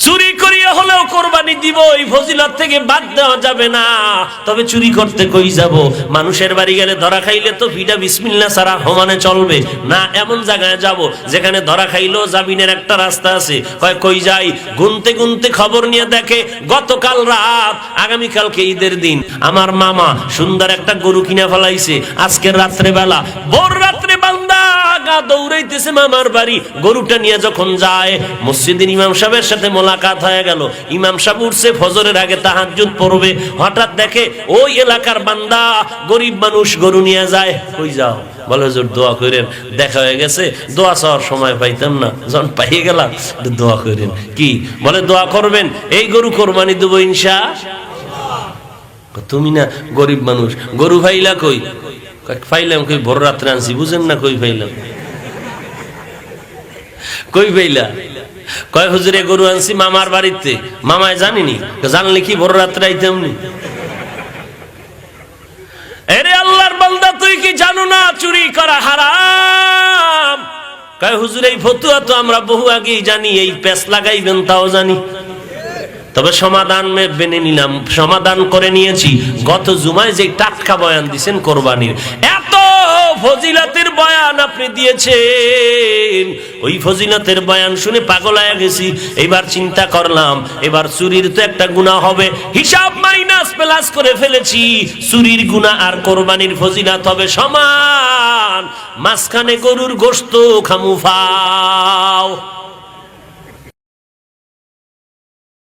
চুরি করিয়া হলেও কোরবানি দিব, এই ফজিলত থেকে বাদ দেওয়া যাবে না। তবে চুরি করতে কই যাব? মানুষের বাড়ি গেলে ধরা খাইলে তো ভিডা বিসমিল্লাহ ছাড়া সমানে চলবে না। এমন জায়গায় যাব যেখানে ধরা খাইলেও জামিনের একটা রাস্তা আছে। কই যাই? গুনতে গুনতে খবর নিয়ে দেখে গতকাল রাত, আগামীকালকে ঈদের দিন, আমার মামা সুন্দর একটা গরু কিনে ফেলাইছে। আজকের রাত্রে বেলা, ভোর রাত্রে বান্দা গা দৌড়াইতেছে মামার বাড়ি। গরুটা নিয়ে যখন যায়, মসজিদের ইমাম সাহেবের সাথে মোলাকাত হয়ে গেল। ইমাম সাহেব উঠছে, ফজরের আগে তাহাজ্জুদ পড়বে। হঠাৎ দেখে ওই এলাকার বান্দা, গরিব মানুষ, গরু নিয়ে যায়। কই যাও? বলে হুজুর দোয়া করেন, দেখা হয়ে গেছে, দোয়া চাওয়ার সময় পাইতাম না, যখন পাইয়ে গেলাম দোয়া করেন। কি বলে? দোয়া করবেন, এই গরু কোরবানি দেবো ইনশাআল্লাহ। তুমি না গরিব মানুষ, গরু ফাইলা কই? ফাইলাম কই? ভোর রাত্রে আনছি, বুঝেন না? কই ফাইলাম? কই ফাইলা? কয় হুজুরে গরু আনছি মামার বাড়িতে। মামায় জানিনি? জানলে কি ভোর রাত্রে আইতাম নি? এরে আল্লাহর বান্দা, তুই কি জানো না চুরি করা হারাম? কয় হুজুর এই ফতুয়া তো আমরা বহু আগেই জানি, এই পেছ লাগাইবেন তাও জানি। তবে সমাধান মেনে নিলাম, সমাধান করে নিয়েছি। গত জুমায় যে টাটকা বয়ান দিয়েছেন কোরবানির, এত ফজিলতের বয়ান আপনি দিয়েছেন, ওই ফজিলতের বয়ান শুনে পাগল হয়ে গেছি। এবার চিন্তা করলাম, এবার চুরির তো একটা গুনাহ হবে, হিসাব মাইনাস প্লাস করে ফেলেছি। চুরির গুনাহ আর কোরবানির ফজিলত হবে সমান, মাঝখানে গরুর গোশত খামু ফাও।